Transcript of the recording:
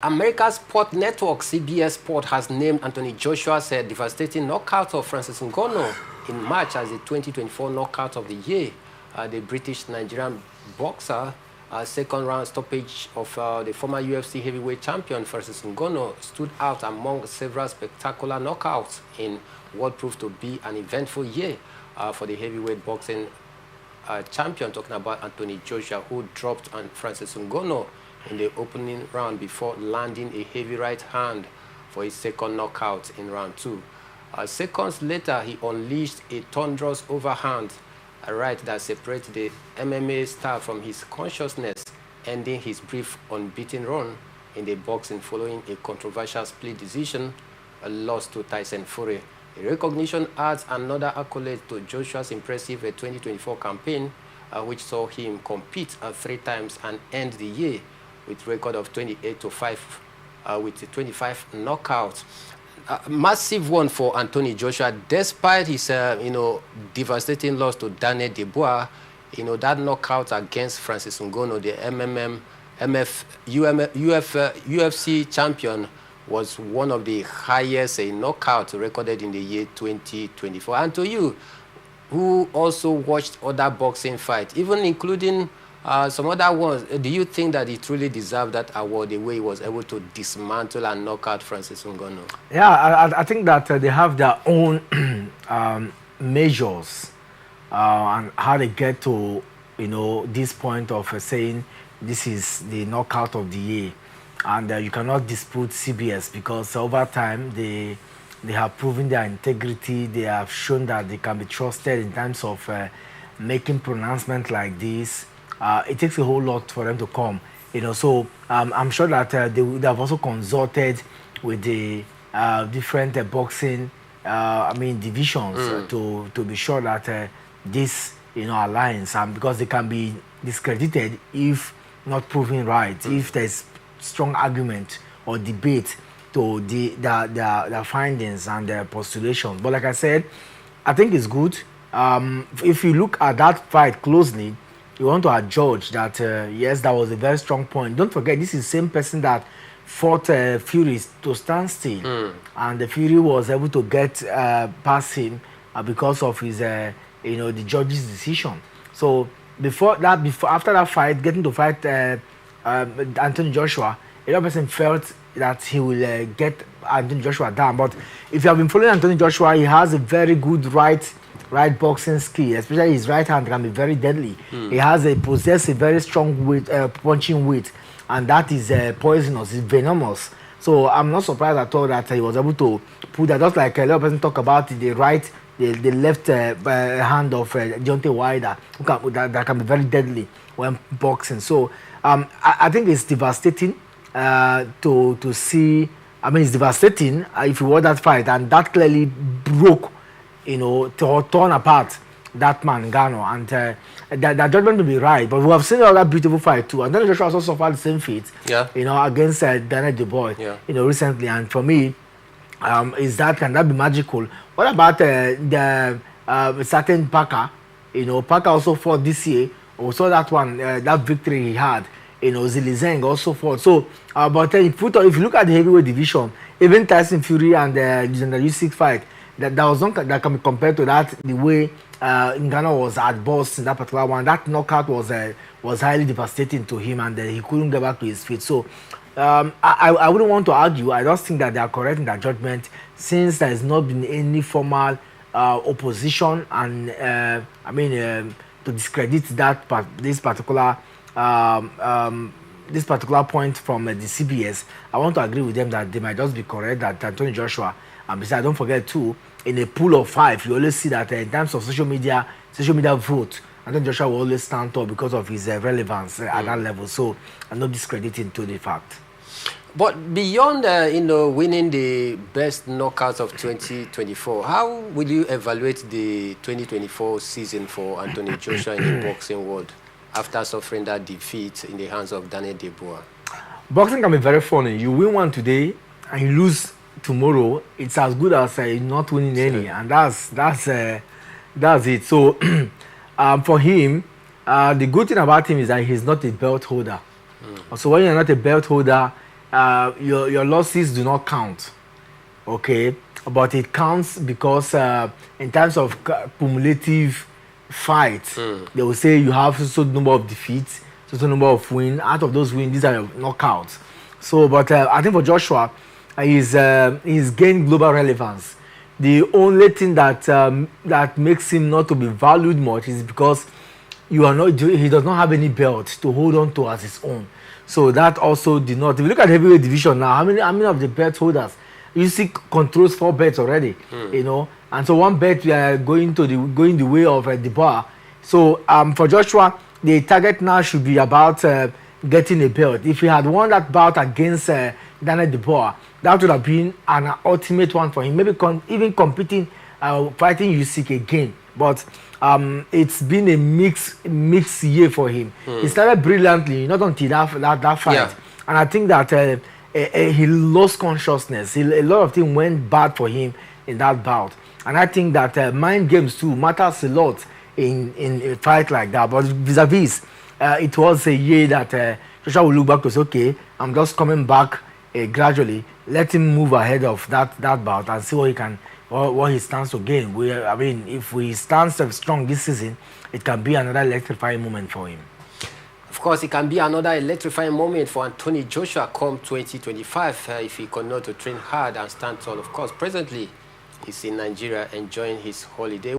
America's sport network, CBS Sports, has named Anthony Joshua's devastating knockout of Francis Ngannou in March as the 2024 knockout of the year. The British-Nigerian boxer, second-round stoppage of the former UFC heavyweight champion Francis Ngannou stood out among several spectacular knockouts in what proved to be an eventful year for the heavyweight boxing champion, talking about Anthony Joshua, who dropped Francis Ngannou in the opening round before landing a heavy right hand for his second knockout in round 2. Seconds later, he unleashed a thunderous overhand right that separated the MMA star from his consciousness, ending his brief unbeaten run in the boxing following a controversial split decision, a loss to Tyson Fury. The recognition adds another accolade to Joshua's impressive 2024 campaign, which saw him compete 3 times and end the year with a record of 28-5 with 25 knockouts. Massive one for Anthony Joshua, despite his devastating loss to Daniel Dubois. That knockout against Francis Ngannou, the UFC champion, was one of the highest knockouts recorded in the year 2024. And to you, who also watched other boxing fights, even including some other ones, do you think that he truly deserved that award the way he was able to dismantle and knock out Francis Ngannou? Yeah, I think that they have their own measures and how they get to this point of saying this is the knockout of the year, and you cannot dispute CBS because over time they have proven their integrity. They have shown that they can be trusted in terms of making pronouncements like this. It takes a whole lot for them to come, So I'm sure that they have also consulted with the different boxing, divisions to be sure that this, aligns, because they can be discredited if not proven right. If there's strong argument or debate to their findings and their postulations. But like I said, I think it's good. If you look at that fight closely, you want to adjudge that, yes, that was a very strong point. Don't forget, this is the same person that fought Fury to stand still. And the Fury was able to get past him because of his, the judge's decision. So after that fight, getting to fight Anthony Joshua, another person felt that he will get Anthony Joshua down. But if you have been following Anthony Joshua, he has a very good right boxing skill, especially his right hand can be very deadly. He possesses a very strong weight, punching weight, and that is poisonous, it's venomous. So I'm not surprised at all that he was able to put that. Just like a lot of people talk about the left hand of Deontay Wilder, that can be very deadly when boxing. So I think it's devastating to see. It's devastating if you watch that fight, and that clearly broke, to torn apart that man, Ngannou, and that judgment will be right. But we have seen another beautiful fight too. And then Joshua also suffered the same fate, against Daniel Dubois, recently. And for me, can that be magical? What about the certain Parker? Parker also fought this year. We saw that one, that victory he had. Zhilei Zhang also fought. So, but if you look at the heavyweight division, even Tyson Fury and the U6 fight, that was not that can be compared to that. The way Ngannou was at boss in that particular one, that knockout was highly devastating to him, and he couldn't get back to his feet. So I wouldn't want to argue. I just think that they are correct in their judgment, since there has not been any formal opposition and to discredit this particular point from the CBS. I want to agree with them that they might just be correct that Anthony Joshua. And besides, don't forget too, in a pool of 5, you always see that in terms of social media vote, Anthony Joshua will always stand tall because of his relevance at that level. So I'm not discrediting to the fact. But beyond winning the best knockouts of 2024, how will you evaluate the 2024 season for Anthony Joshua in the boxing world after suffering that defeat in the hands of Daniel Dubois? Boxing can be very funny. You win one today and you lose tomorrow. It's as good as not winning any, and that's it. So for him, the good thing about him is that he's not a belt holder. So when you're not a belt holder, your losses do not count, okay? But it counts because in terms of cumulative fights, they will say you have a certain number of defeats, certain number of wins. Out of those wins, these are your knockouts. So, but I think for Joshua, he's gained global relevance. The only thing that that makes him not to be valued much is because he does not have any belt to hold on to as his own. So that also did not. If you look at the heavyweight division now, how many of the belt holders? You see, controls 4 belts already. You know, and so 1 belt going the way of the bar. So for Joshua, the target now should be about getting a belt. If he had won that bout against Daniel Dubois, that would have been an ultimate one for him. Maybe even competing, fighting Usyk again. But it's been a mixed year for him. He started brilliantly, not until that fight. Yeah. And I think that he lost consciousness. A lot of things went bad for him in that bout. And I think that mind games too matters a lot in a fight like that. But vis-a-vis, it was a year that Joshua will look back to say, okay, I'm just coming back gradually. Let him move ahead of that bout and see what he stands to gain. I mean, if we stand strong this season, it can be another electrifying moment for him. Of course, it can be another electrifying moment for Anthony Joshua come 2025 if he continues to train hard and stand tall. Of course, presently, he's in Nigeria enjoying his holiday.